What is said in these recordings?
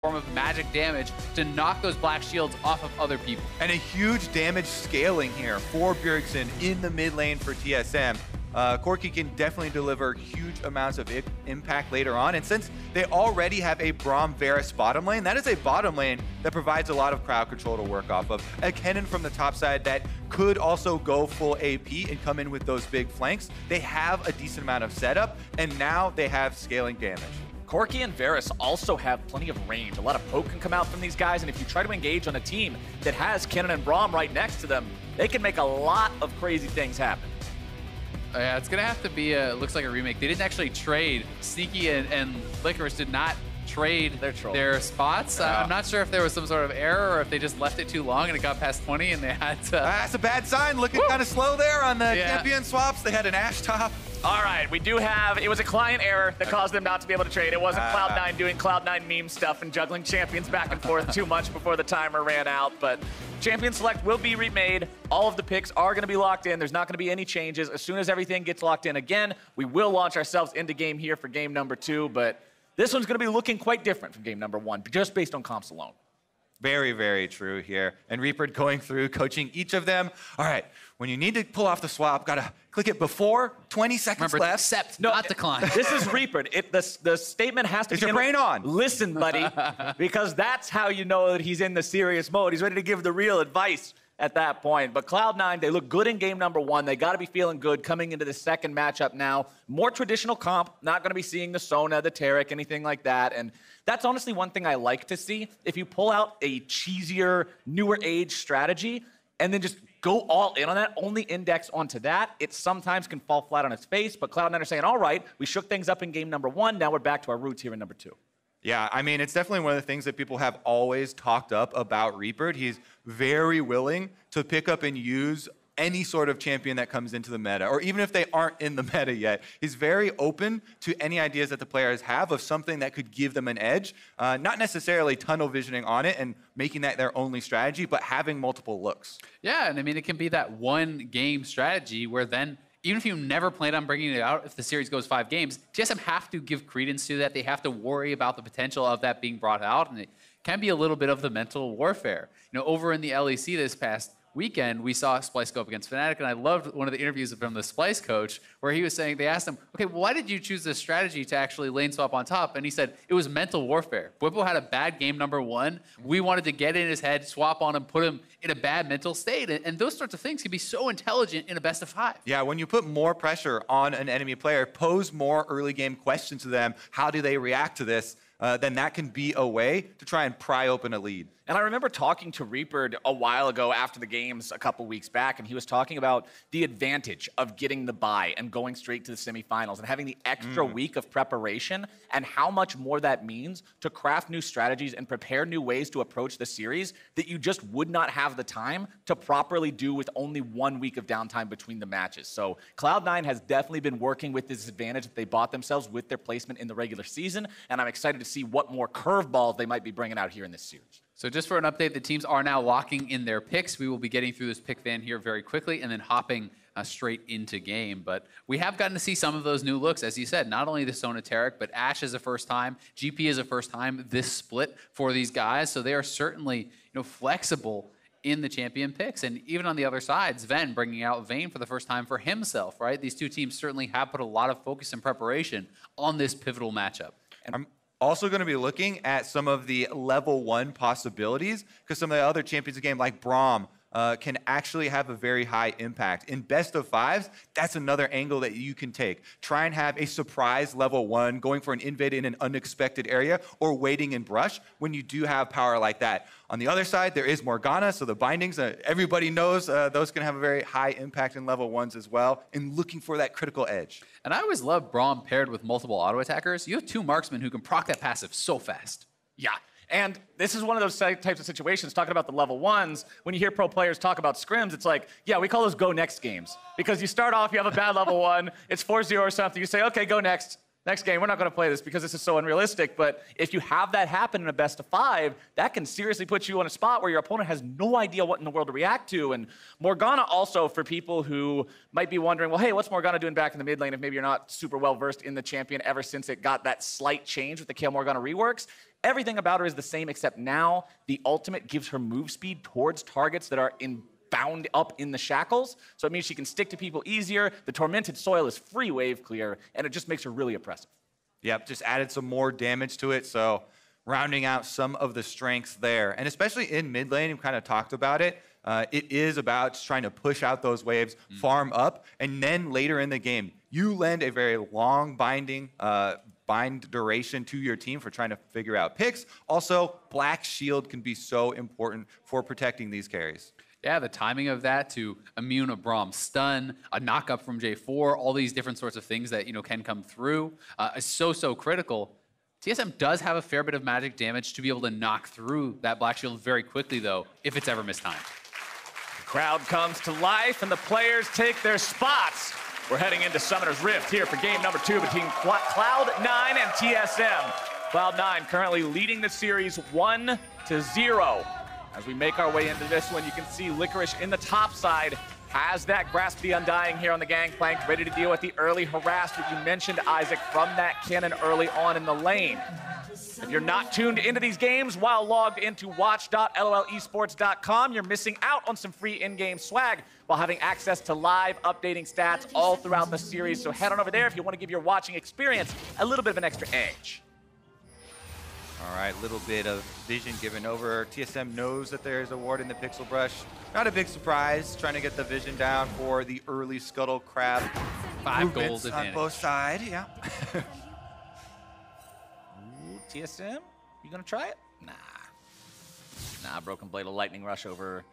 form of magic damage to knock those black shields off of other people. And a huge damage scaling here for Bjergsen in the mid lane for TSM. Corki can definitely deliver huge amounts of impact later on. And since they already have a Braum Varus bottom lane, that is a bottom lane that provides a lot of crowd control to work off of. A Kennen from the top side that could also go full AP and come in with those big flanks. They have a decent amount of setup, and now they have scaling damage. Corki and Varus also have plenty of range. A lot of poke can come out from these guys, and if you try to engage on a team that has Kennen and Braum right next to them, they can make a lot of crazy things happen. Yeah, it's going to have to be looks like a remake. They didn't actually trade. Sneaky and Licorice did not trade their spots. Yeah. I'm not sure if there was some sort of error or if they just left it too long and it got past 20 and they had to... That's a bad sign. Looking kind of slow there on the champion swaps. They had an Ashe top. All right, we do have, it was a client error that caused them not to be able to trade. It wasn't Cloud9 doing Cloud9 meme stuff and juggling champions back and forth too much before the timer ran out, but Champion Select will be remade. All of the picks are going to be locked in. There's not going to be any changes. As soon as everything gets locked in again, we will launch ourselves into game here for game number 2, but this one's going to be looking quite different from game number 1, just based on comps alone. Very, very true here. And Reaper going through, coaching each of them. All right, when you need to pull off the swap, gotta click it before 20 seconds left. Accept, not decline. This is Reaper. The statement has to be... Is your brain on? Listen, buddy, because that's how you know that he's in the serious mode. He's ready to give the real advice at that point. But Cloud9, they look good in game number 1. They got to be feeling good coming into the second matchup now. More traditional comp, not going to be seeing the Sona, the Taric, anything like that. And that's honestly one thing I like to see. If you pull out a cheesier, newer age strategy and then just go all in on that, only index onto that, it sometimes can fall flat on its face. But Cloud9 are saying, all right, we shook things up in game number 1. Now we're back to our roots here in number 2. Yeah, I mean, it's definitely one of the things that people have always talked up about Reaper. He's very willing to pick up and use any sort of champion that comes into the meta, or even if they aren't in the meta yet. He's very open to any ideas that the players have of something that could give them an edge, not necessarily tunnel visioning on it and making that their only strategy, but having multiple looks. Yeah, and I mean, it can be that one game strategy where then even if you never planned on bringing it out, if the series goes 5 games, TSM have to give credence to that. They have to worry about the potential of that being brought out, and it can be a little bit of the mental warfare. You know, over in the LEC this past weekend, we saw Splyce go up against Fnatic, and I loved one of the interviews from the Splyce coach where he was saying, they asked him, okay, why did you choose this strategy to actually lane swap on top? And he said, it was mental warfare. Bwipo had a bad game number 1. We wanted to get in his head, swap on him, put him in a bad mental state. And those sorts of things can be so intelligent in a best of 5. Yeah, when you put more pressure on an enemy player, pose more early game questions to them, how do they react to this? Then that can be a way to try and pry open a lead. And I remember talking to Reaper a while ago after the games a couple weeks back, and he was talking about the advantage of getting the bye and going straight to the semifinals and having the extra week of preparation and how much more that means to craft new strategies and prepare new ways to approach the series that you just would not have the time to properly do with only 1 week of downtime between the matches. So Cloud9 has definitely been working with this advantage that they bought themselves with their placement in the regular season, and I'm excited to see what more curveballs they might be bringing out here in this series. So just for an update, the teams are now locking in their picks. We will be getting through this pick van here very quickly and then hopping straight into game. But we have gotten to see some of those new looks. As you said, not only the Sona Taric, but Ashe is a first time. GP is a first time this split for these guys. So they are certainly flexible in the champion picks. And even on the other side, Zven bringing out Vayne for the first time for himself, right? These two teams certainly have put a lot of focus and preparation on this pivotal matchup. And also going to be looking at some of the level 1 possibilities, because some of the other champions of the game, like Braum, can actually have a very high impact. In best of 5s, that's another angle that you can take. Try and have a surprise level 1, going for an invade in an unexpected area, or waiting in brush when you do have power like that. On the other side, there is Morgana, so the bindings, everybody knows those can have a very high impact in level 1s as well, and looking for that critical edge. And I always love Braum paired with multiple auto attackers. You have 2 marksmen who can proc that passive so fast. Yeah. And this is one of those types of situations, talking about the level 1s, when you hear pro players talk about scrims, it's like, yeah, we call those go next games. Because you start off, you have a bad level 1, it's 4-0 or something, you say, okay, go next. Next game, we're not going to play this because this is so unrealistic, but if you have that happen in a best of 5, that can seriously put you in a spot where your opponent has no idea what in the world to react to. And Morgana also, for people who might be wondering, well, hey, what's Morgana doing back in the mid lane if maybe you're not super well versed in the champion ever since it got that slight change with the Kayle Morgana reworks? Everything about her is the same, except now the ultimate gives her move speed towards targets that are bound up in the shackles, so it means she can stick to people easier. The Tormented Soil is free wave clear, and it just makes her really oppressive. Yep, just added some more damage to it, so rounding out some of the strengths there. And especially in mid lane, we kind of talked about it. It is about just trying to push out those waves, farm up, and then later in the game, you lend a very long bind duration to your team for trying to figure out picks. Also, Black Shield can be so important for protecting these carries. Yeah, the timing of that to immune a Braum stun, a knock-up from J4, all these different sorts of things that can come through is so critical. TSM does have a fair bit of magic damage to be able to knock through that Black Shield very quickly, though, if it's ever mistimed. The crowd comes to life, and the players take their spots. We're heading into Summoner's Rift here for game number 2 between Cloud9 and TSM. Cloud9 currently leading the series 1-0. As we make our way into this one, you can see Licorice in the top side has that Grasp the Undying here on the Gangplank, ready to deal with the early harassment you mentioned, Isaac, from that Kennen early on in the lane. If you're not tuned into these games while logged into watch.lolesports.com, you're missing out on some free in-game swag while having access to live updating stats all throughout the series. So head on over there if you want to give your watching experience a little bit of an extra edge. All right, little bit of vision given over. TSM knows that there's a ward in the Pixel Brush. Not a big surprise, trying to get the vision down for the early Scuttle Crab. 5 gold advantage. On both sides, yeah. Ooh, TSM, you gonna try it? Nah, Broken Blade, a lightning rush over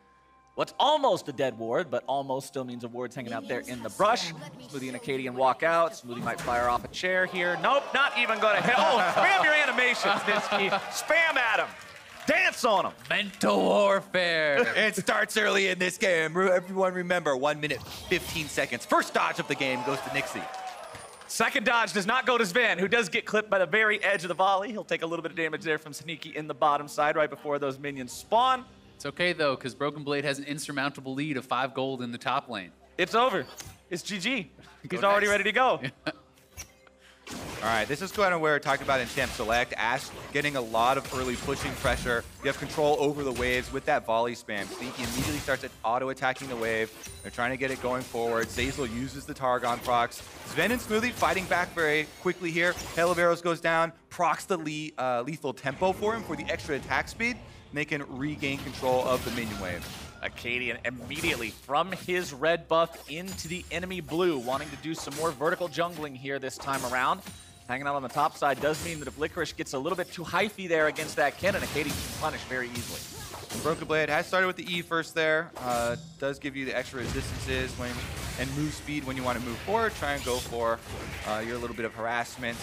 what's almost a dead ward, but almost still means a ward's hanging out there in the brush. Smoothie and Akaadian walk out. Smoothie might fire off a chair here. Nope, not even gonna hit. Oh, spam your animations, Nisqy. Spam at him. Dance on him. Mental warfare. It starts early in this game. Everyone remember, 1 minute, 15 seconds. First dodge of the game goes to Nisqy. Second dodge does not go to Zven, who does get clipped by the very edge of the volley. He'll take a little bit of damage there from Sneaky in the bottom side right before those minions spawn. It's okay, though, because Broken Blade has an insurmountable lead of 5 gold in the top lane. It's over. It's GG. He's already ready to go. All right, this is kind of where I talked about in Champ Select. Ashe getting a lot of early pushing pressure. You have control over the waves with that volley spam. Sneaky immediately starts auto-attacking the wave. They're trying to get it going forward. Zeyzal uses the Targon procs. Zven and Smoothie fighting back very quickly here. Hail of Arrows goes down, procs the lethal tempo for him for the extra attack speed. And they can regain control of the minion wave. Akaadian immediately from his red buff into the enemy blue, wanting to do some more vertical jungling here this time around. Hanging out on the top side does mean that if Licorice gets a little bit too hyphy there against that Kennen, Akaadian can punish very easily. Broken Blade has started with the E first there. Does give you the extra resistances and move speed when you want to move forward. Try and go for your little bit of harassment.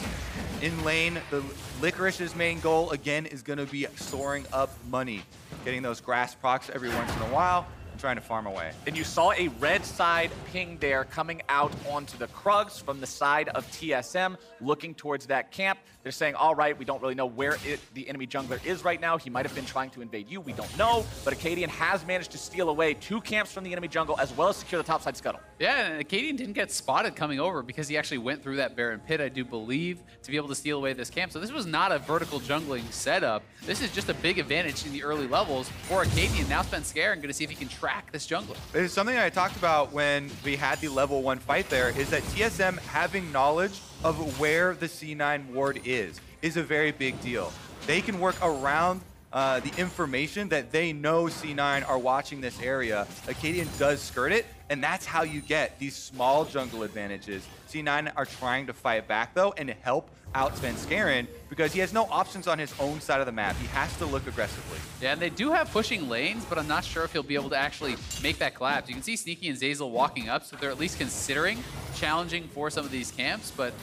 In lane, the Licorice's main goal, again, is going to be storing up money. Getting those grass procs every once in a while and trying to farm away. And you saw a red side ping there coming out onto the Krugs from the side of TSM, looking towards that camp. They're saying, all right, we don't really know where the enemy jungler is right now. He might have been trying to invade you. We don't know. But Akaadian has managed to steal away 2 camps from the enemy jungle as well as secure the topside scuttle. Yeah, and Akaadian didn't get spotted coming over because he actually went through that Baron Pit, I do believe, to be able to steal away this camp. So this was not a vertical jungling setup. This is just a big advantage in the early levels for Akaadian. Now Svenskeren going to see if he can track this jungler. It's something I talked about when we had the level 1 fight there, is that TSM having knowledge of where the C9 ward is a very big deal. They can work around the information that they know C9 are watching this area. Akaadian does skirt it, and that's how you get these small jungle advantages. C9 are trying to fight back, though, and help out Svenskeren because he has no options on his own side of the map. He has to look aggressively. Yeah, and they do have pushing lanes, but I'm not sure if he'll be able to actually make that collapse. You can see Sneaky and Zeyzal walking up, so they're at least considering challenging for some of these camps, but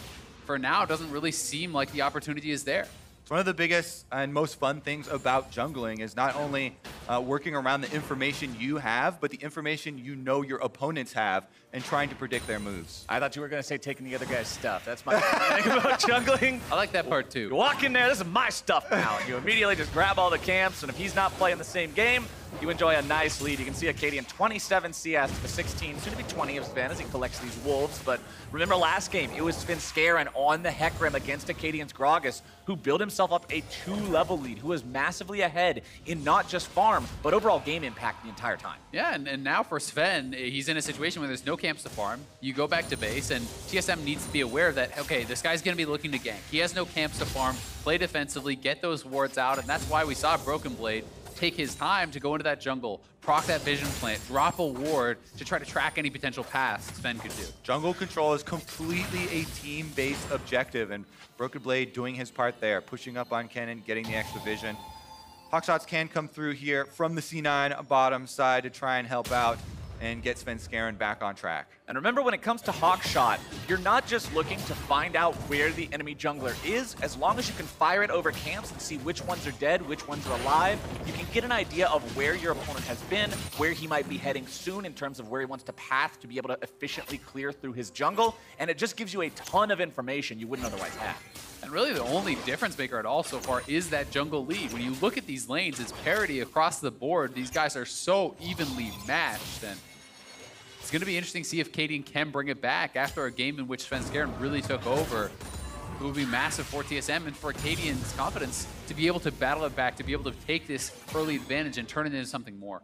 for now, it doesn't really seem like the opportunity is there. It's one of the biggest and most fun things about jungling is not only working around the information you have, but the information you know your opponents have and trying to predict their moves. I thought you were going to say taking the other guy's stuff. That's my thing about jungling. I like that part too. You walk in there, this is my stuff now. And you immediately just grab all the camps, and if he's not playing the same game, you enjoy a nice lead. You can see Akaadian 27 CS to 16, soon to be 20 of Zven as he collects these wolves. But remember last game, it was Svenskeren on the Hecarim against Akaadian's Gragas, who built himself up a 2-level lead, who was massively ahead in not just farm, but overall game impact the entire time. Yeah, and now for Zven, he's in a situation where there's no camps to farm. You go back to base, and TSM needs to be aware that, okay, this guy's going to be looking to gank. He has no camps to farm, play defensively, get those wards out, and that's why we saw Broken Blade take his time to go into that jungle, proc that vision plant, drop a ward to try to track any potential pass Zven could do. Jungle control is completely a team-based objective, and Broken Blade doing his part there, pushing up on Kennen, getting the extra vision. Hawkshots can come through here from the C9 bottom side to try and help out and get Svenskeren back on track. And remember, when it comes to Hawkshot, you're not just looking to find out where the enemy jungler is. As long as you can fire it over camps and see which ones are dead, which ones are alive, you can get an idea of where your opponent has been, where he might be heading soon in terms of where he wants to path to be able to efficiently clear through his jungle. And it just gives you a ton of information you wouldn't otherwise have. And really the only difference maker at all so far is that jungle lead. When you look at these lanes, it's parity across the board. These guys are so evenly matched, and it's going to be interesting to see if Akaadian can bring it back after a game in which Svenskeren really took over. It will be massive for TSM and for Akaadian's confidence to be able to battle it back, to be able to take this early advantage and turn it into something more.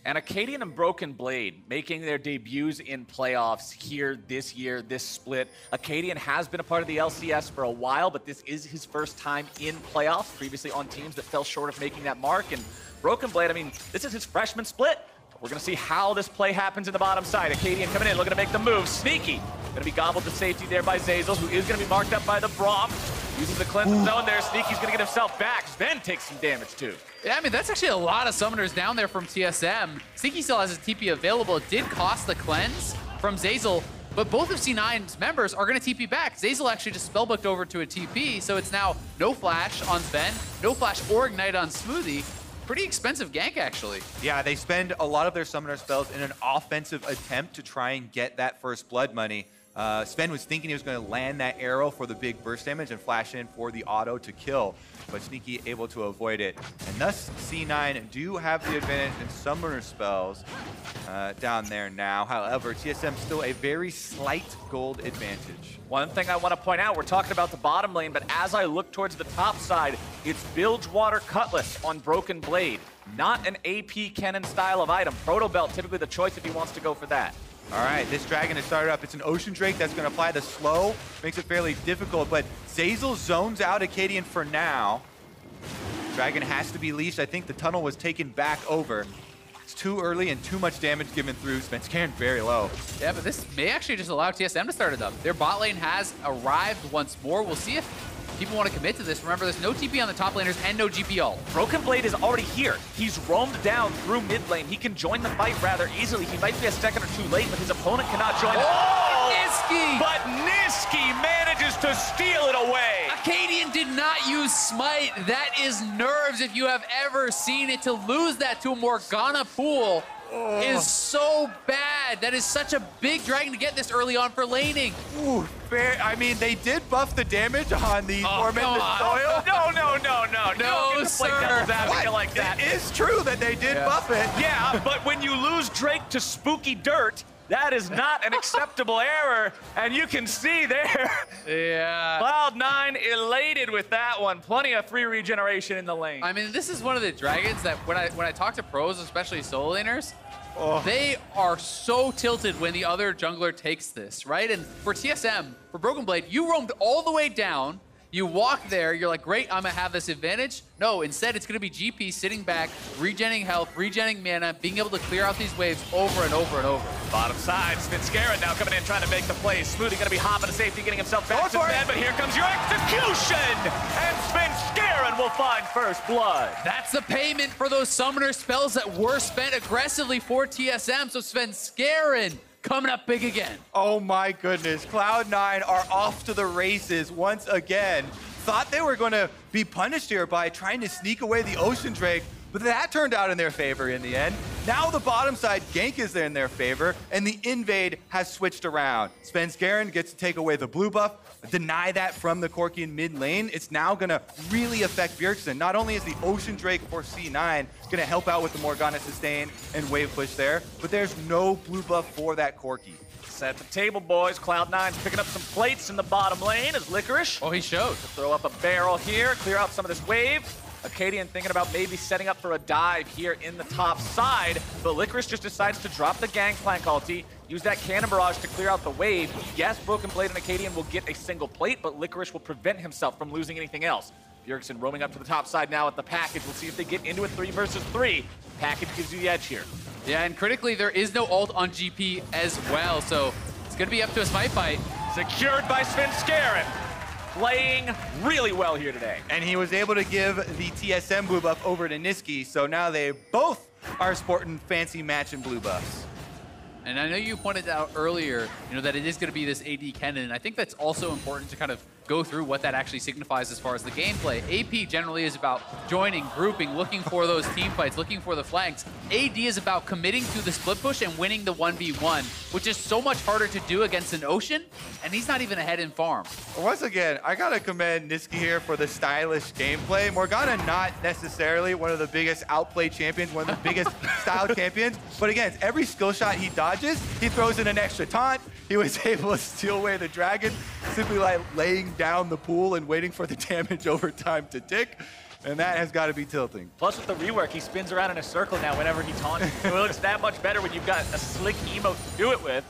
And Akaadian and Broken Blade making their debuts in playoffs here this year, this split. Akaadian has been a part of the LCS for a while, but this is his first time in playoffs, previously on teams that fell short of making that mark. And Broken Blade, I mean, this is his freshman split. We're going to see how this play happens in the bottom side. Akaadian coming in, looking to make the move. Sneaky. Going to be gobbled to safety there by Zeyzal, who is going to be marked up by the Braum. Using the cleanse zone there. Sneaky's going to get himself back. Zven takes some damage too. Yeah, I mean, that's actually a lot of summoners down there from TSM. Sneaky still has his TP available. It did cost the cleanse from Zeyzal, but both of C9's members are going to TP back. Zeyzal actually just spellbooked over to a TP, so it's now no flash on Zven, no flash or ignite on Smoothie. Pretty expensive gank, actually. Yeah, they spend a lot of their summoner spells in an offensive attempt to try and get that first blood money. Zven was thinking he was going to land that arrow for the big burst damage and flash in for the auto to kill, but Sneaky able to avoid it. And thus, C9 do have the advantage in summoner spells down there now. However, TSM still a very slight gold advantage. One thing I want to point out, we're talking about the bottom lane, but as I look towards the top side, it's Bilgewater Cutlass on Broken Blade. Not an AP Kennen style of item. Proto Belt, typically the choice if he wants to go for that. All right, this dragon has started up. It's an Ocean Drake that's going to apply the slow. Makes it fairly difficult, but Zeyzal zones out Akaadian for now. Dragon has to be leashed. I think the tunnel was taken back over. It's too early and too much damage given through. Svenskeren very low. Yeah, but this may actually just allow TSM to start it up. Their bot lane has arrived once more. We'll see if people want to commit to this. Remember, there's no TP on the top laners and no GP ult. Broken Blade is already here. He's roamed down through mid lane. He can join the fight rather easily. He might be a second or two late, but his opponent cannot join. Nisqy! But Nisqy manages to steal it away. Akaadian did not use Smite. That is nerves if you have ever seen it. To lose that to a Morgana pool is so bad. That is such a big dragon to get this early on for laning. Ooh, fair. I mean, they did buff the damage on the Tormented Soil. No, sir. Like that. It is true that they did buff it. Yeah, but when you lose Drake to Spooky Dirt, that is not an acceptable error, and you can see there. Yeah. Cloud9 elated with that one. Plenty of free regeneration in the lane. I mean, this is one of the dragons that when I talk to pros, especially solo laners, they are so tilted when the other jungler takes this, right? And for TSM, for Broken Blade, you roamed all the way down. You walk there, you're like, great, I'm gonna have this advantage. No, instead it's gonna be GP sitting back, regenning health, regenning mana, being able to clear out these waves over and over and over. Bottom side, Svenskeren now coming in, trying to make the play. Smoothie gonna be hopping to safety, getting himself back to bed, but here comes your execution! And Svenskeren will find first blood. That's the payment for those summoner spells that were spent aggressively for TSM, so Svenskeren coming up big again. Oh my goodness, Cloud9 are off to the races once again. thought they were going to be punished here by trying to sneak away the Ocean Drake, but that turned out in their favor in the end. Now the bottom side gank is in their favor, and the invade has switched around. Svenskeren gets to take away the blue buff, deny that from the Corki in mid lane. It's now gonna really affect Bjergsen. Not only is the Ocean Drake for C9 gonna help out with the Morgana sustain and wave push there, but there's no blue buff for that Corki. Set the table, boys. Cloud9's picking up some plates in the bottom lane as Licorice. Oh, he showed. Throw up a barrel here, clear out some of this wave. Akaadian thinking about maybe setting up for a dive here in the top side, but Licorice just decides to drop the Gangplank ulti, use that Cannon Barrage to clear out the wave. Yes, Broken Blade and Akaadian will get a single plate, but Licorice will prevent himself from losing anything else. Bjergsen roaming up to the top side now at the package. We'll see if they get into a 3 versus 3. Package gives you the edge here. Yeah, and critically, there is no ult on GP as well, so it's going to be up to a smite fight. Secured by Svenskeren. Playing really well here today. And he was able to give the TSM blue buff over to Nisqy, so now they both are sporting fancy matching blue buffs. And I know you pointed out earlier, that it is going to be this AD Kennen, and I think that's also important to kind of go through what that actually signifies as far as the gameplay. AP generally is about joining, grouping, looking for those team fights, looking for the flanks. AD is about committing to the split push and winning the 1v1, which is so much harder to do against an Ocean, and he's not even ahead in farm. Once again, I gotta commend Nisqy here for the stylish gameplay. Morgana not necessarily one of the biggest outplay champions, one of the biggest style champions, but again, every skill shot he dodges, he throws in an extra taunt. He was able to steal away the dragon, simply like laying down the pool and waiting for the damage over time to tick. And that has got to be tilting. Plus with the rework, he spins around in a circle now whenever he taunts. So it looks that much better when you've got a slick emote to do it with.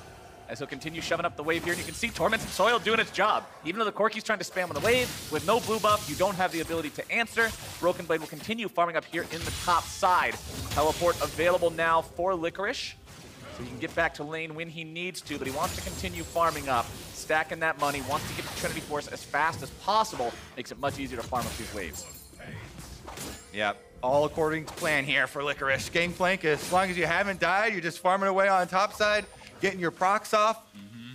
As he'll continue shoving up the wave here, and you can see Tormented Soil doing its job. Even though the Corki's trying to spam on the wave, with no blue buff, you don't have the ability to answer. Broken Blade will continue farming up here in the top side. Teleport available now for Licorice. So he can get back to lane when he needs to, but he wants to continue farming up, stacking that money, wants to get to Trinity Force as fast as possible. Makes it much easier to farm up these waves. Yep, all according to plan here for Licorice. Gangplank, as long as you haven't died, you're just farming away on top side, getting your procs off.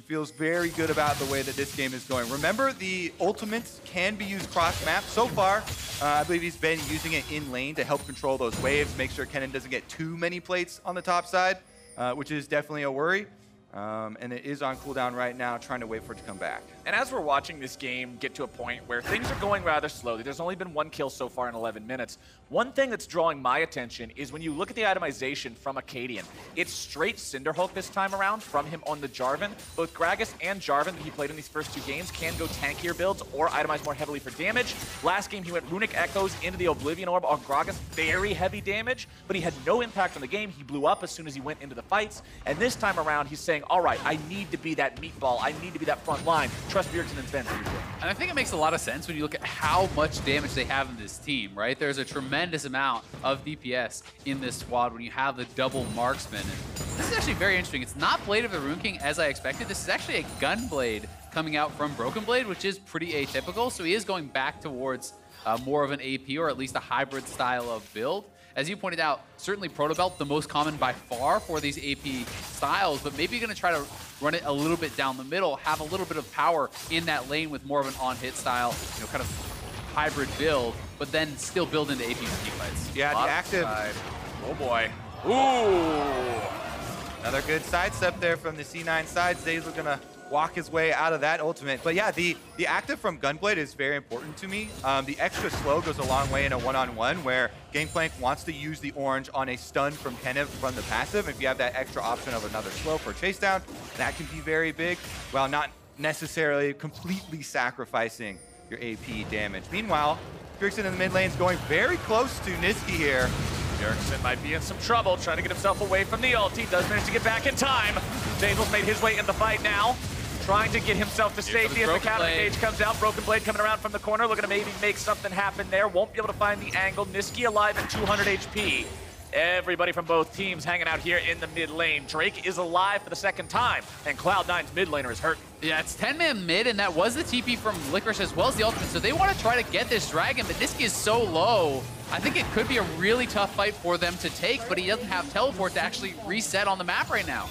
Feels very good about the way that this game is going. Remember, the ultimates can be used cross-map. So far, I believe he's been using it in lane to help control those waves, make sure Kennen doesn't get too many plates on the top side. Which is definitely a worry. And it is on cooldown right now, trying to wait for it to come back. And as we're watching this game get to a point where things are going rather slowly, there's only been 1 kill so far in 11 minutes. One thing that's drawing my attention is when you look at the itemization from Akaadian, it's straight Cinderhulk this time around from him on the Jarvan. Both Gragas and Jarvan that he played in these first 2 games can go tankier builds or itemize more heavily for damage. Last game he went Runic Echoes into the Oblivion Orb on Gragas, very heavy damage, but he had no impact on the game. He blew up as soon as he went into the fights. And this time around he's saying, all right, I need to be that meatball. I need to be that front line. Trust Bjergsen and Zven. And I think it makes a lot of sense when you look at how much damage they have in this team, right? There's a tremendous amount of DPS in this squad when you have the double marksman. And this is actually very interesting. It's not Blade of the Rune King as I expected. This is actually a Gunblade coming out from Broken Blade, which is pretty atypical. So he is going back towards more of an AP or at least a hybrid style of build. As you pointed out, certainly Protobelt, the most common by far for these AP styles, but maybe you're going to try to run it a little bit down the middle, have a little bit of power in that lane with more of an on-hit style, kind of hybrid build, but then still build into AP team fights. Yeah, the active. Side. Oh boy. Ooh. Another good sidestep there from the C9 side. Zeyzal gonna walk his way out of that ultimate. But yeah, the active from Gunblade is very important to me. The extra slow goes a long way in a one-on-one where Gangplank wants to use the orange on a stun from Kennen from the passive. If you have that extra option of another slow for chase down, that can be very big, while not necessarily completely sacrificing your AP damage. Meanwhile, Bjergsen in the mid lane is going very close to Nisqy here. Bjergsen might be in some trouble trying to get himself away from the ult. He does manage to get back in time. Zeyzal's made his way in the fight now, trying to get himself to safety as the counter cage comes out. Broken Blade coming around from the corner, looking to maybe make something happen there. Won't be able to find the angle. Nisqy alive at 200 HP. Everybody from both teams hanging out here in the mid lane. Drake is alive for the second time, and Cloud9's mid laner is hurt. Yeah, it's 10-man mid, and that was the TP from Licorice as well as the ultimate, so they want to try to get this dragon, but Nisqy is so low. I think it could be a really tough fight for them to take, but he doesn't have teleport to actually reset on the map right now.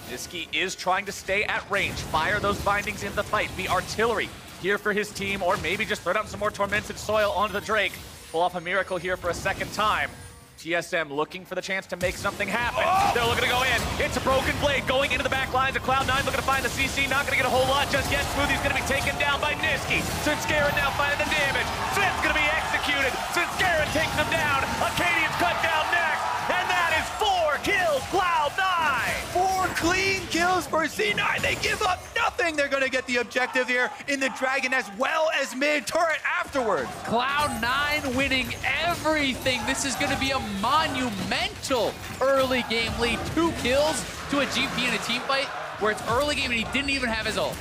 Nisqy is trying to stay at range, fire those bindings in the fight, be artillery, here for his team, or maybe just throw down some more Tormented Soil onto the Drake. Pull off a miracle here for a second time. TSM looking for the chance to make something happen. They're looking to go in. It's a Broken Blade going into the back lines of Cloud9, looking to find the CC. Not going to get a whole lot just yet. Smoothie's going to be taken down by Nisqy. Svenskeren now finding the damage. Zven's going to be executed. Svenskeren takes him down. Akaadian's cut down next. And that is 4 kills, Cloud9. 4 clean kills for C9. They give up nothing. They're going to get the objective here in the Dragon as well as mid turret afterwards. Cloud9 winning everything. This is going to be a monumental early game lead. 2 kills to a GP in a team fight where it's early game and he didn't even have his ult.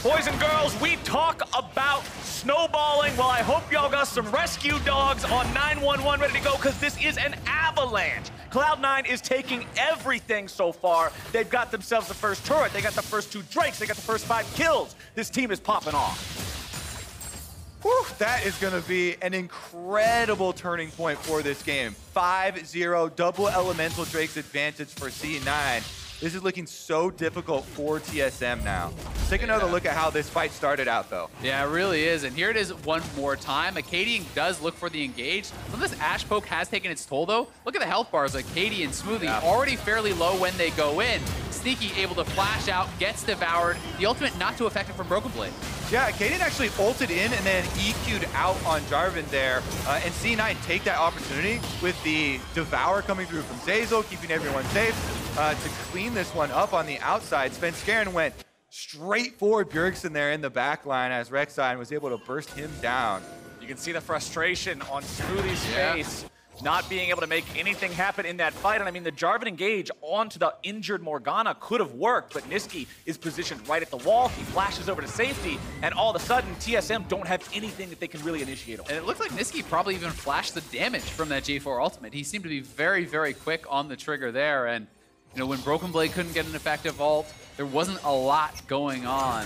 Boys and girls, we talk about snowballing. Well, I hope y'all got some rescue dogs on 911 ready to go, because this is an avalanche. Cloud9 is taking everything so far. They've got themselves the first turret. They got the first 2 Drakes. They got the first 5 kills. This team is popping off. Whew, that is going to be an incredible turning point for this game. 5-0, double Elemental Drake's advantage for C9. This is looking so difficult for TSM now. Let's take another look at how this fight started out, though. Yeah, it really is. And here it is one more time. Akaadian does look for the engage. Some of this Ashe poke has taken its toll, though. Look at the health bars. Akaadian, Smoothie, already fairly low when they go in. Nisqy able to flash out, gets devoured. The ultimate not too effective from Broken Blade. Yeah, Akaadian actually ulted in and then EQ'd out on Jarvan there. And C9 take that opportunity with the Devour coming through from Zeyzal, keeping everyone safe to clean this one up on the outside. Svenskeren went straight forward Bjergsen there in the back line as Rek'Sai was able to burst him down. You can see the frustration on Smoothie's face, not being able to make anything happen in that fight. And I mean, the Jarvan engage onto the injured Morgana could have worked, but Nisqy is positioned right at the wall. He flashes over to safety, and all of a sudden, TSM don't have anything that they can really initiate on. And it looked like Nisqy probably even flashed the damage from that J4 ultimate. He seemed to be very, very quick on the trigger there. And you know, when Broken Blade couldn't get an effective ult, there wasn't a lot going on.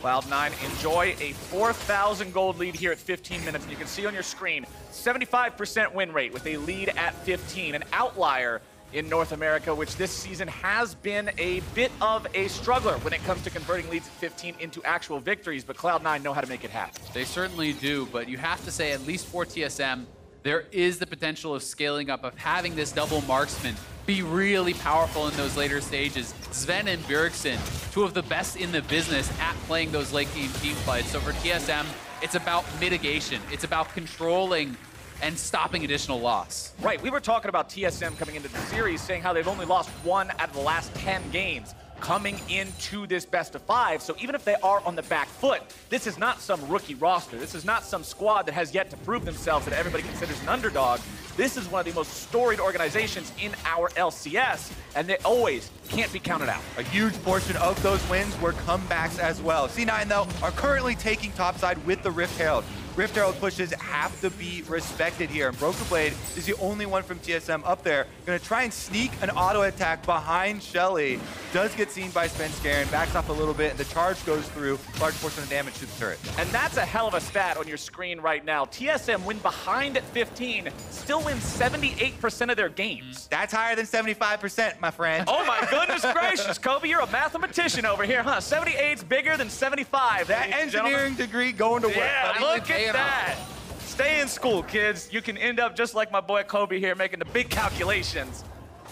Cloud9 enjoy a 4,000 gold lead here at 15 minutes. And you can see on your screen, 75% win rate with a lead at 15. An outlier in North America, which this season has been a bit of a struggler when it comes to converting leads at 15 into actual victories. But Cloud9 know how to make it happen. They certainly do, but you have to say, at least for TSM, there is the potential of scaling up, of having this double marksman be really powerful in those later stages. Zven and Bjergsen, 2 of the best in the business at playing those late game team fights. So for TSM, it's about mitigation. It's about controlling and stopping additional loss. Right, we were talking about TSM coming into the series, saying how they've only lost 1 out of the last 10 games coming into this best of 5. So even if they are on the back foot, this is not some rookie roster. This is not some squad that has yet to prove themselves that everybody considers an underdog. This is one of the most storied organizations in our LCS, and they always can't be counted out. A huge portion of those wins were comebacks as well. C9, though, are currently taking topside with the Rift Herald. Rift Herald pushes have to be respected here, and Broken Blade is the only one from TSM up there. Gonna try and sneak an auto attack behind Shelly. Does get seen by Svenskeren, backs off a little bit, and the charge goes through. Large portion of damage to the turret. And that's a hell of a stat on your screen right now. TSM win behind at 15, still win 78% of their games. That's higher than 75%, my friend. Oh my goodness gracious, Kobe, you're a mathematician over here, huh? 78's bigger than 75. That engineering degree going to work. Yeah, look at that. Stay in school, kids. You can end up just like my boy Kobe here, making the big calculations,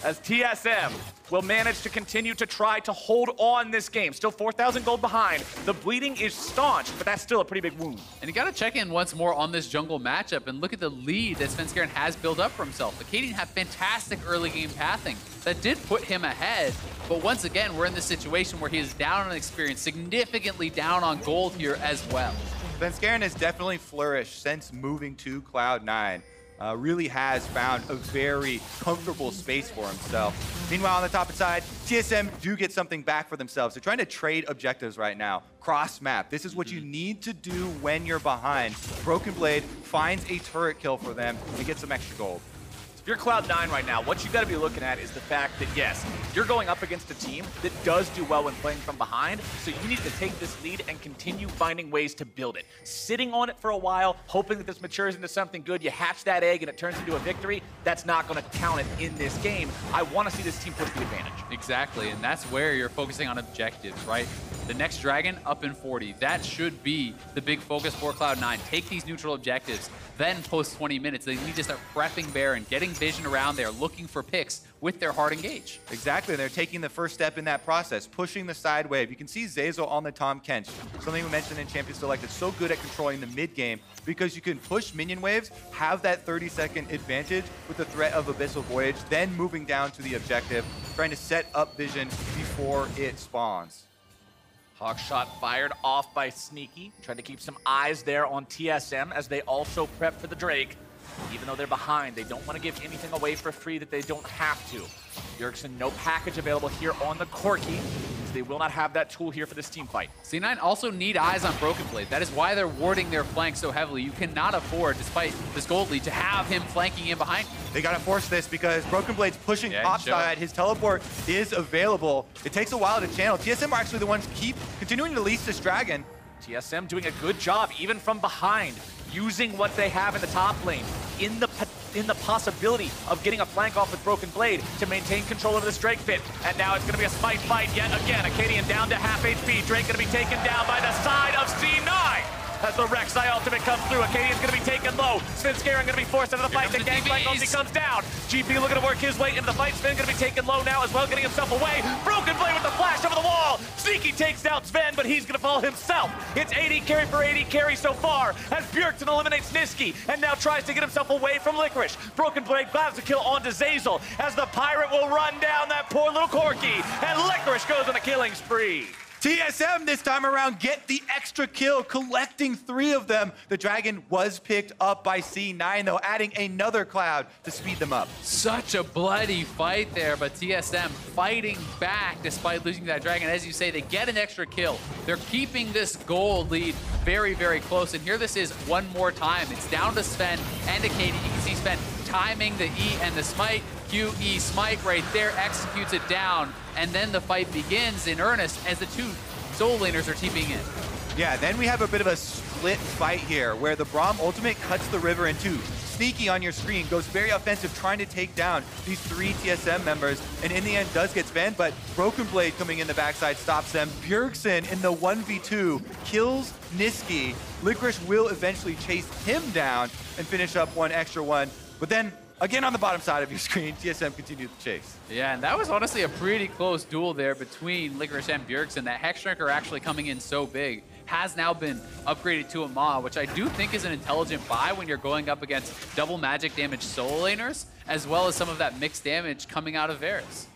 as TSM will manage to continue to try to hold on this game. Still 4,000 gold behind. The bleeding is staunch, but that's still a pretty big wound. And you got to check in once more on this jungle matchup and look at the lead that Svenskeren has built up for himself. Akaadian had fantastic early game pathing that did put him ahead, but once again, we're in this situation where he is down on experience, significantly down on gold here as well. Svenskeren has definitely flourished since moving to Cloud9. Really has found a very comfortable space for himself. Meanwhile, on the top side, TSM do get something back for themselves. They're trying to trade objectives right now. Cross map. This is what you need to do when you're behind. Broken Blade finds a turret kill for them to get some extra gold. If you're Cloud9 right now, what you got to be looking at is the fact that, yes, you're going up against a team that does do well when playing from behind, so you need to take this lead and continue finding ways to build it. Sitting on it for a while, hoping that this matures into something good, you hatch that egg and it turns into a victory, that's not going to count it in this game. I want to see this team push the advantage. Exactly, and that's where you're focusing on objectives, right? The next dragon up in 40. That should be the big focus for Cloud9. Take these neutral objectives, then post 20 minutes. They need to start prepping Baron, getting vision around there, looking for picks with their hard engage. Exactly, they're taking the first step in that process, pushing the side wave. You can see Zeyzal on the Tahm Kench, something we mentioned in Champions Select. It's so good at controlling the mid game because you can push minion waves, have that 30-second advantage with the threat of Abyssal Voyage, then moving down to the objective, trying to set up vision before it spawns. Hawk shot fired off by Sneaky. Tried to keep some eyes there on TSM as they also prep for the Drake. Even though they're behind, they don't want to give anything away for free that they don't have to. Bjergsen, no package available here on the Corki. They will not have that tool here for this team fight. C9 also need eyes on Broken Blade. That is why they're warding their flank so heavily. You cannot afford, despite this gold lead, to have him flanking in behind. They gotta force this because Broken Blade's pushing top side. His teleport is available. It takes a while to channel. TSM are actually the ones keep continuing to lease this dragon. TSM doing a good job, even from behind, using what they have in the top lane, in the possibility of getting a flank off with Broken Blade to maintain control over this Drake pit. And now it's going to be a smite fight yet again. Akaadian down to half HP. Drake going to be taken down by the side of C9. As the Rek'Sai ultimate comes through, Akaadian's going to be taken low. Svenskeren going to be forced into the fight. The Gangplank ulti comes down. GP looking to work his way into the fight. Sven going to be taken low now as well, getting himself away. Broken Blade with the flash over the wall. Sneaky takes out Zven, but he's going to fall himself. It's AD carry for AD carry so far as Bjergsen eliminates Nisqy and now tries to get himself away from Licorice. Broken Blade grabs a kill onto Zeyzal as the Pirate will run down that poor little Corki, and Licorice goes on a killing spree. TSM this time around get the extra kill, collecting 3 of them. The dragon was picked up by C9 though, adding another cloud to speed them up. Such a bloody fight there, but TSM fighting back despite losing that dragon. As you say, they get an extra kill. They're keeping this gold lead very, very close. And here this is one more time. It's down to Zven and Akaadian. You can see Zven timing the E and the smite. QE smite right there, executes it down, and then the fight begins in earnest as the 2 soul laners are TPing in. Yeah, then we have a bit of a split fight here where the Braum ultimate cuts the river in 2. Sneaky on your screen goes very offensive, trying to take down these 3 TSM members, and in the end does get Zven, but Broken Blade coming in the backside stops them. Bjergsen in the 1v2 kills Nisqy. Licorice will eventually chase him down and finish up 1 extra 1, but then again on the bottom side of your screen, TSM continued the chase. Yeah, and that was honestly a pretty close duel there between Licorice and Bjergsen. That Hex Drinker actually coming in so big has now been upgraded to a Maw, which I do think is an intelligent buy when you're going up against double magic damage solo laners, as well as some of that mixed damage coming out of Varus.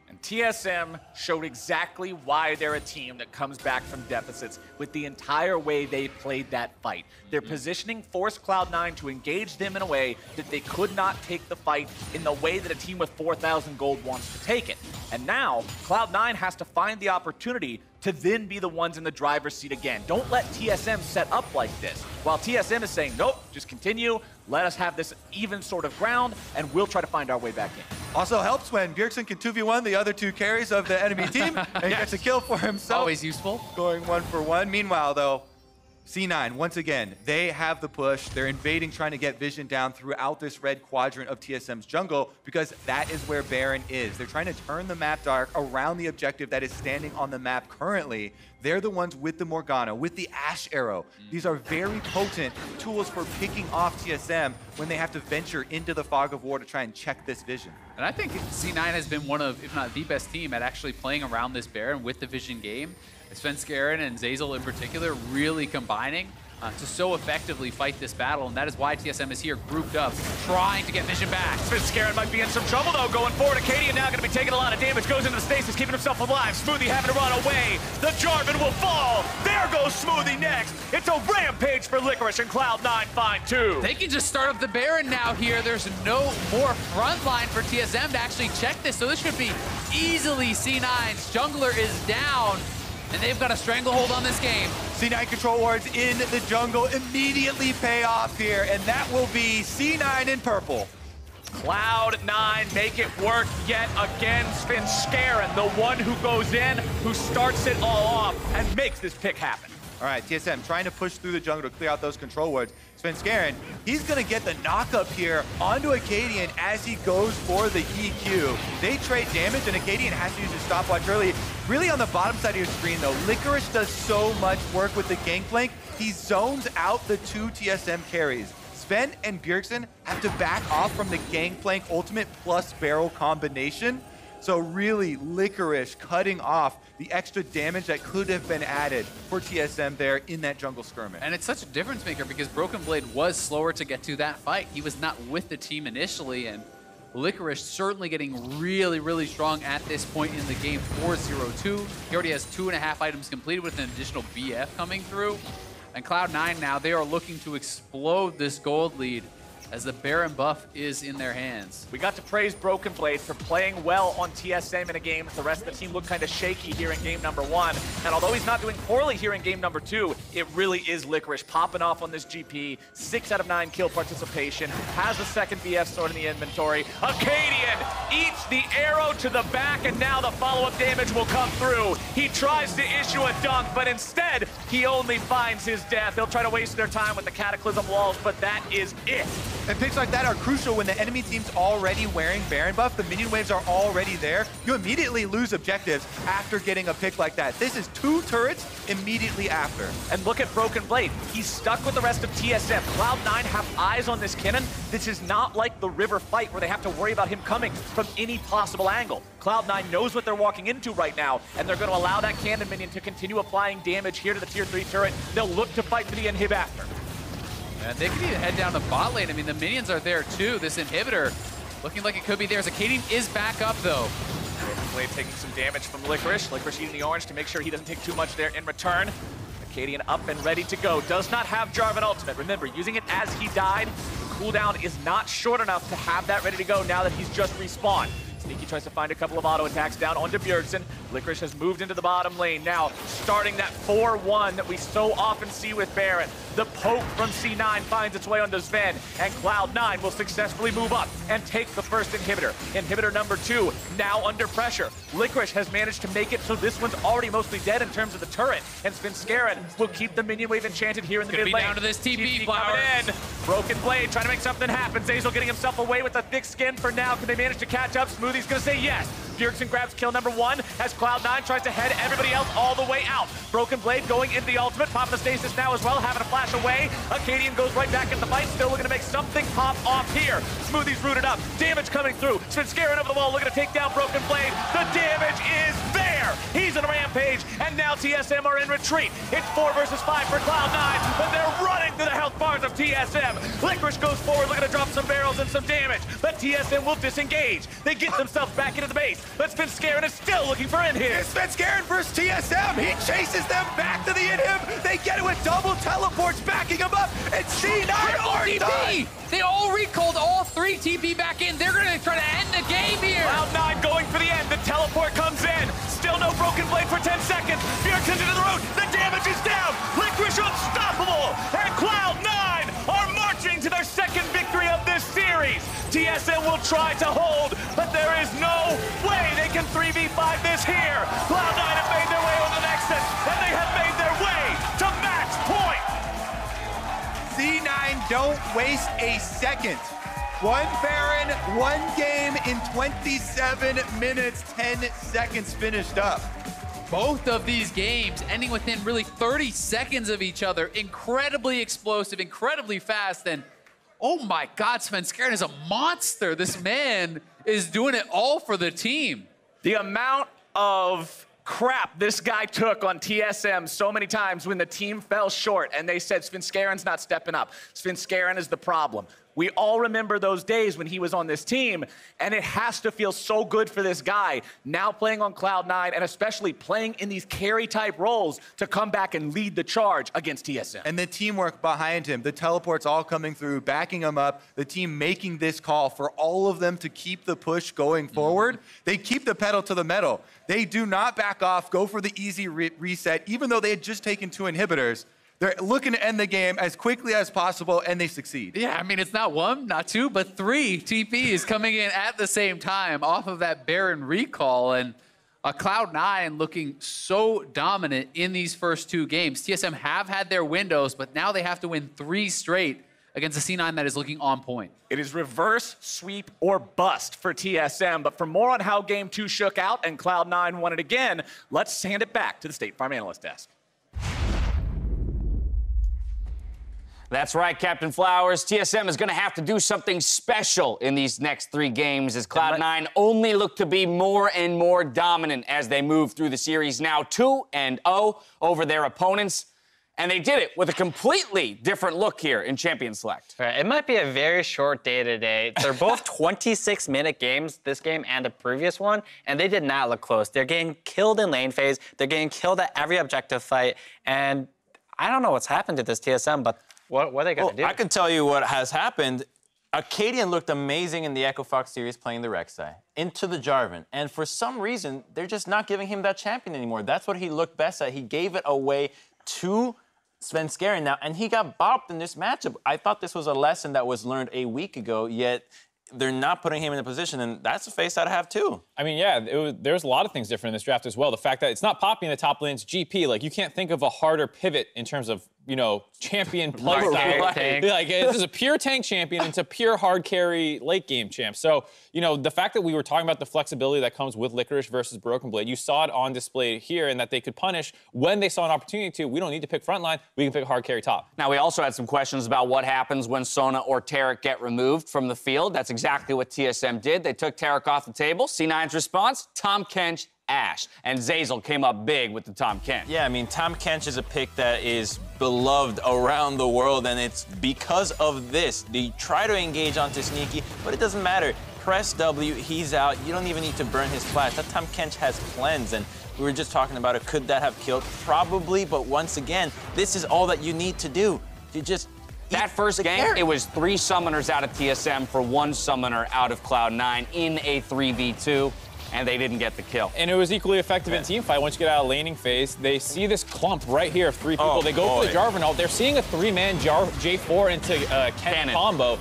And TSM showed exactly why they're a team that comes back from deficits with the entire way they played that fight. Their positioning forced Cloud9 to engage them in a way that they could not take the fight in the way that a team with 4,000 gold wants to take it. And now, Cloud9 has to find the opportunity to then be the ones in the driver's seat again. Don't let TSM set up like this. While TSM is saying, nope, just continue, let us have this even sort of ground, and we'll try to find our way back in. Also helps when Bjergsen can 2v1 the other 2 carries of the enemy team and gets a kill for himself. Always useful. Going 1 for 1. Meanwhile, though, C9, once again, they have the push. They're invading, trying to get vision down throughout this red quadrant of TSM's jungle because that is where Baron is. They're trying to turn the map dark around the objective that is standing on the map currently. They're the ones with the Morgana, with the Ashe arrow. These are very potent tools for picking off TSM when they have to venture into the fog of war to try and check this vision. And I think C9 has been one of, if not the best team at actually playing around this Baron with the vision game. Svenskeren and Zeyzal in particular really combining to so effectively fight this battle, and that is why TSM is here grouped up, trying to get vision back. Svenskeren might be in some trouble though, going forward. Akaadian now going to be taking a lot of damage, goes into the stasis, keeping himself alive. Smoothie having to run away. The Jarvan will fall. There goes Smoothie next. It's a rampage for Licorice, and Cloud9 find 2. They can just start up the Baron now here. There's no more front line for TSM to actually check this, so this should be easily C9's jungler is down. And they've got a stranglehold on this game. C9 control wards in the jungle immediately pay off here, and that will be C9 in purple. Cloud9 make it work yet again. Svenskeren, the one who goes in, who starts it all off and makes this pick happen. All right, TSM trying to push through the jungle to clear out those control wards. Svenskeren, he's going to get the knock-up here onto Akaadian as he goes for the EQ. They trade damage, and Akaadian has to use his stopwatch early. Really on the bottom side of your screen, though, Licorice does so much work with the Gangplank. He zones out the two TSM carries. Zven and Bjergsen have to back off from the Gangplank ultimate plus barrel combination. So really, Licorice cutting off the extra damage that could have been added for TSM there in that jungle skirmish. And it's such a difference maker because Broken Blade was slower to get to that fight. He was not with the team initially, and Licorice certainly getting really, really strong at this point in the game for 0-2. He already has 2.5 items completed with an additional BF coming through. And Cloud9 now, they are looking to explode this gold lead as the Baron buff is in their hands. We got to praise Broken Blade for playing well on TSM in a game. The rest of the team looked kind of shaky here in game number 1. And although he's not doing poorly here in game number 2, it really is Licorice popping off on this GP. 6 out of 9 kill participation. Has the second BF sword in the inventory. Akaadian eats the arrow to the back, and now the follow-up damage will come through. He tries to issue a dunk, but instead, he only finds his death. He'll try to waste their time with the Cataclysm walls, but that is it. And picks like that are crucial when the enemy team's already wearing Baron buff. The minion waves are already there. You immediately lose objectives after getting a pick like that. This is 2 turrets immediately after. And look at Broken Blade. He's stuck with the rest of TSM. Cloud9 have eyes on this Kennen. This is not like the river fight where they have to worry about him coming from any possible angle. Cloud9 knows what they're walking into right now, and they're going to allow that cannon minion to continue applying damage here to the tier 3 turret. They'll look to fight for the inhib after. And they can even head down the bot lane. I mean, the minions are there too. This inhibitor looking like it could be theirs. Akaadian is back up though. Broken Blade taking some damage from Licorice. Licorice eating the orange to make sure he doesn't take too much there in return. Akaadian up and ready to go. Does not have Jarvan ultimate. Remember, using it as he died, the cooldown is not short enough to have that ready to go now that he's just respawned. Nisqy tries to find a couple of auto attacks down onto Bjergsen. Licorice has moved into the bottom lane. Now, starting that 4-1 that we so often see with Baron. The poke from C9 finds its way onto Zven, and Cloud9 will successfully move up and take the first inhibitor. Inhibitor number 2, now under pressure. Licorice has managed to make it so this one's already mostly dead in terms of the turret, and Svenskeren will keep the minion wave enchanted here in the mid lane. Down to this TP coming in. Broken Blade trying to make something happen. Zeyzal getting himself away with a thick skin for now. Can they manage to catch up? Smoothie's gonna say yes. Bjergsen grabs kill number 1 as Cloud9 tries to head everybody else all the way out. Broken Blade going into the ultimate, popping the stasis now as well, having a flash away. Akaadian goes right back in the fight, still looking to make something pop off here. Smoothie's rooted up, damage coming through. Svenskeren over the wall, looking to take down Broken Blade. The damage is there. He's in a rampage, and now TSM are in retreat. It's 4 versus 5 for Cloud9, but they're running through the health bars of TSM. Licorice goes forward, looking to drop some barrels and some damage, but TSM will disengage. They get themselves back into the base. But Svenskeren is still looking for inhib. It's Svenskeren versus TSM. He chases them back to the inhib. They get it with double teleports backing him up. And C9 are done. They all recalled all 3 TP back in. They're going to try to end the game here. Cloud9 going for the end. The teleport comes in. Still no Broken Blade for 10 seconds. Bjergsen into the road. The damage is down. Licorice unstoppable. And Cloud9 are marching to their second victory of this series. TSM will try to hold, but there is no way they can 3v5 this here. Cloud9 have made their way on the Nexus, and they have made their way to match point. C9 don't waste a second. 1 Baron, 1 game in 27 minutes, 10 seconds finished up. Both of these games ending within really 30 seconds of each other. Incredibly explosive, incredibly fast, and oh my God, Svenskeren is a monster. This man is doing it all for the team. The amount of crap this guy took on TSM so many times when the team fell short and they said Svenskeren's not stepping up. Svenskeren is the problem. We all remember those days when he was on this team, and it has to feel so good for this guy now playing on Cloud9 and especially playing in these carry-type roles to come back and lead the charge against TSM. And the teamwork behind him, the teleports all coming through, backing him up, the team making this call for all of them to keep the push going forward. They keep the pedal to the metal. They do not back off, go for the easy reset, even though they had just taken 2 inhibitors. They're looking to end the game as quickly as possible, and they succeed. Yeah, I mean, it's not 1, not 2, but 3 TPs coming in at the same time off of that Baron recall. And Cloud9 looking so dominant in these first 2 games. TSM have had their windows, but now they have to win 3 straight against a C9 that is looking on point. It is reverse, sweep, or bust for TSM. But for more on how Game 2 shook out and Cloud9 won it again, let's hand it back to the State Farm Analyst Desk. That's right, Captain Flowers. TSM is going to have to do something special in these next 3 games as Cloud9 only look to be more and more dominant as they move through the series. Now 2-0 over their opponents. And they did it with a completely different look here in Champion Select. Right, it might be a very short day today. They're both 26-minute games, this game and the previous one, and they did not look close. They're getting killed in lane phase. They're getting killed at every objective fight. And I don't know what's happened to this TSM, but what are they going to do? I can tell you what has happened. Akaadian looked amazing in the Echo Fox series playing the Rek'Sai into the Jarvan. And for some reason, they're just not giving him that champion anymore. That's what he looked best at. He gave it away to Svenskeren now, and he got bopped in this matchup. I thought this was a lesson that was learned a week ago, yet they're not putting him in a position, and that's a face I'd have too. I mean, yeah, there's a lot of things different in this draft as well. The fact that it's not Poppy in the top lane's GP, like you can't think of a harder pivot in terms of, you know, champion play style. Like, this is a pure tank champion. It's a pure hard carry late game champ. So, you know, the fact that we were talking about the flexibility that comes with Licorice versus Broken Blade, you saw it on display here, and that they could punish when they saw an opportunity to. We don't need to pick frontline. We can pick hard carry top. Now, we also had some questions about what happens when Sona or Taric get removed from the field. That's exactly what TSM did. They took Taric off the table. C9's response, Tahm Kench, Ashe. And Zeyzal came up big with the Tahm Kench. Yeah, I mean, Tahm Kench is a pick that is beloved around the world, and it's because of this. They try to engage onto Sneaky, but it doesn't matter. Press W, he's out. You don't even need to burn his flash. That Tahm Kench has cleanse, and we were just talking about it. Could that have killed? Probably, but once again, this is all that you need to do. You just that first game, it was 3 summoners out of TSM for 1 summoner out of Cloud9 in a 3v2. And they didn't get the kill. And it was equally effective in teamfight. Once you get out of laning phase, they see this clump right here of 3 people. They go for the Jarvan ult. They're seeing a 3-man J4 into Kennen combo.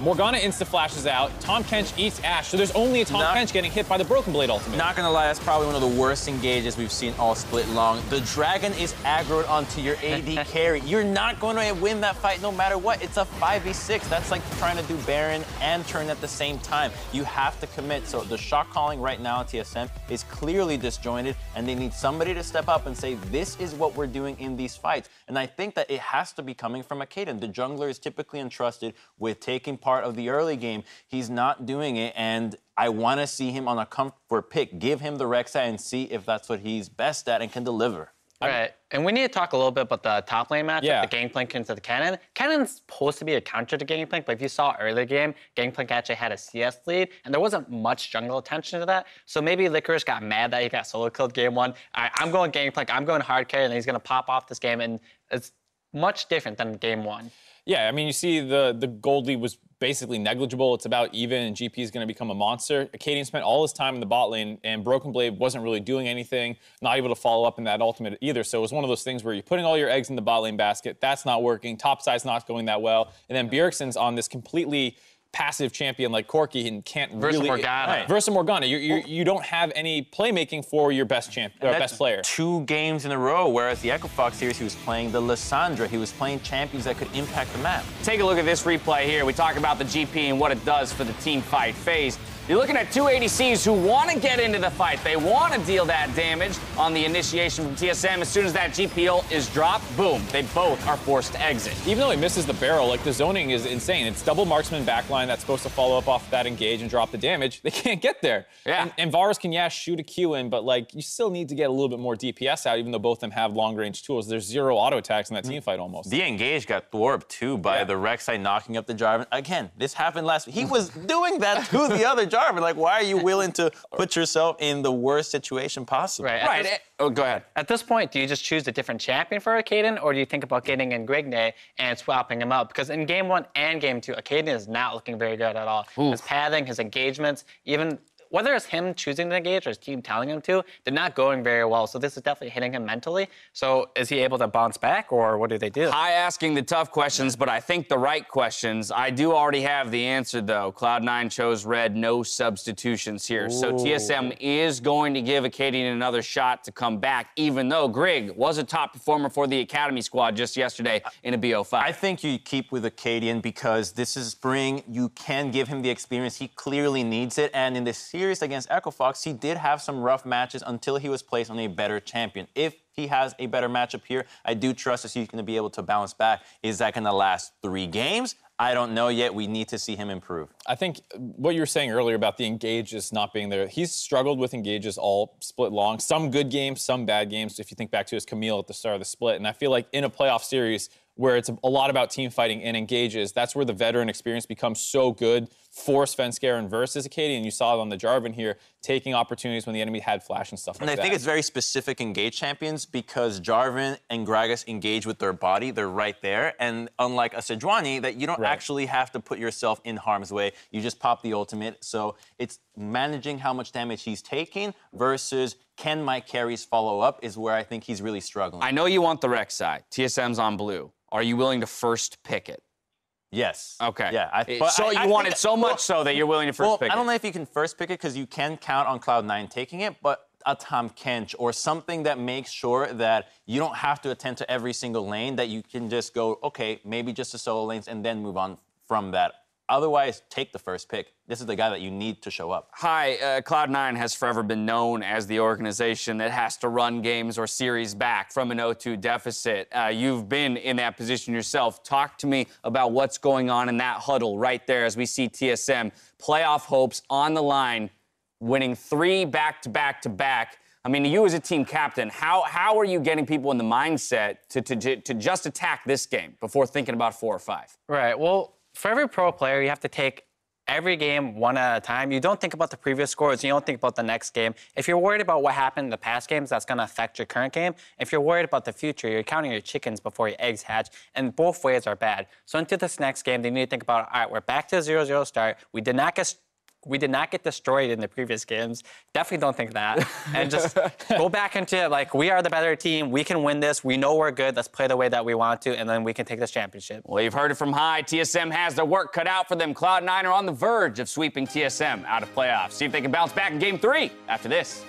Morgana insta-flashes out. Tahm Kench eats Ashe. So there's only a Tahm Kench getting hit by the Broken Blade ultimate. Not gonna lie, that's probably one of the worst engages we've seen all split long. The dragon is aggroed onto your AD carry. You're not going to win that fight no matter what. It's a 5v6. That's like trying to do Baron and turn at the same time. You have to commit. So the shot calling right now at TSM is clearly disjointed, and they need somebody to step up and say, this is what we're doing in these fights. And I think that it has to be coming from Akaadian. The jungler is typically entrusted with taking part of the early game. He's not doing it, and I want to see him on a comfort pick. Give him the Rek'Sai and see if that's what he's best at and can deliver. All right, and we need to talk a little bit about the top lane matchup, the Gangplank into the Kennen. Kennen's supposed to be a counter to Gangplank, but if you saw earlier game, Gangplank actually had a CS lead, and there wasn't much jungle attention to that. So maybe Licorice got mad that he got solo killed game 1. I'm going Gangplank, I'm going hard carry, and he's going to pop off this game, and it's much different than game 1. Yeah, I mean, you see the gold lead was basically negligible. It's about even, and GP is going to become a monster. Akaadian spent all his time in the bot lane, and Broken Blade wasn't really doing anything, not able to follow up in that ultimate either. So it was one of those things where you're putting all your eggs in the bot lane basket. That's not working. Top side's not going that well. And then Bjergsen's on this completely passive champion like Corki and can't versus really... Morgana. Versus Morgana. You don't have any playmaking for your best best player. 2 games in a row, whereas the Echo Fox series, he was playing the Lissandra. He was playing champions that could impact the map. Take a look at this replay here. We talk about the GP and what it does for the team fight phase. You're looking at 2 ADCs who want to get into the fight. They want to deal that damage on the initiation from TSM. As soon as that GP ult is dropped, boom, they both are forced to exit. Even though he misses the barrel, like the zoning is insane. It's double marksman backline that's supposed to follow up off that engage and drop the damage. They can't get there. Yeah. And Varus can, shoot a Q in, but like you still need to get a little bit more DPS out, even though both of them have long range tools. There's 0 auto attacks in that team fight almost. The engage got thwarped too by the Rek'Sai knocking up the Jarvan. Again, this happened last week. He was doing that to the other Jarvan. Like, why are you willing to put yourself in the worst situation possible? Right. Oh, go ahead. At this point, do you just choose a different champion for Akaadian, or do you think about getting in Grigne and swapping him out? Because in game 1 and game 2, Akaadian is not looking very good at all. His pathing, his engagements, even whether it's him choosing to engage or his team telling him to, they're not going very well. So this is definitely hitting him mentally. So is he able to bounce back, or what do they do? High asking the tough questions, but I think the right questions. I do already have the answer, though. Cloud9 chose red, no substitutions here. So TSM is going to give Akaadian another shot to come back, even though Grig was a top performer for the Academy squad just yesterday in a BO5. I think you keep with Akaadian because this is spring. You can give him the experience. He clearly needs it. And in the series against Echo Fox, he did have some rough matches until he was placed on a better champion. If he has a better matchup here, I do trust that he's going to be able to bounce back. Is that going to last 3 games? I don't know yet. We need to see him improve. I think what you were saying earlier about the engages not being there, he's struggled with engages all split long. Some good games, some bad games, if you think back to his Camille at the start of the split. And I feel like in a playoff series where it's a lot about team fighting and engages, that's where the veteran experience becomes so good for Svenskeren versus Akaadian. You saw it on the Jarvan here, taking opportunities when the enemy had flash and stuff like that. And I think it's very specific engage champions because Jarvan and Gragas engage with their body. They're right there. And unlike a Sejuani, that you don't actually have to put yourself in harm's way. You just pop the ultimate. So it's managing how much damage he's taking versus can my carries follow up is where I think he's really struggling. I know you want the Rek'Sai. TSM's on blue. Are you willing to first pick it? Yes. Okay. Yeah. I want it so much so that you're willing to first pick it. I don't know if you can first pick it because you can count on Cloud9 taking it, but a Tahm Kench or something that makes sure that you don't have to attend to every single lane, that you can just go, okay, maybe just the solo lanes and then move on from that. Otherwise, take the first pick. This is the guy that you need to show up. Hi, Cloud9 has forever been known as the organization that has to run games or series back from an 0-2 deficit. You've been in that position yourself. Talk to me about what's going on in that huddle right there as we see TSM playoff hopes on the line, winning 3 back-to-back-to-back. I mean, you as a team captain, how are you getting people in the mindset to just attack this game before thinking about 4 or 5? Right, well, for every pro player, you have to take every game one at a time. You don't think about the previous scores. You don't think about the next game. If you're worried about what happened in the past games, that's going to affect your current game. If you're worried about the future, you're counting your chickens before your eggs hatch, and both ways are bad. So into this next game, they need to think about, all right, we're back to a 0-0 start. We did not get destroyed in the previous games. Definitely don't think that. And just go back into it like, we are the better team. We can win this. We know we're good. Let's play the way that we want to, and then we can take this championship. Well, you've heard it from high. TSM has their work cut out for them. Cloud9 are on the verge of sweeping TSM out of playoffs. See if they can bounce back in Game 3 after this.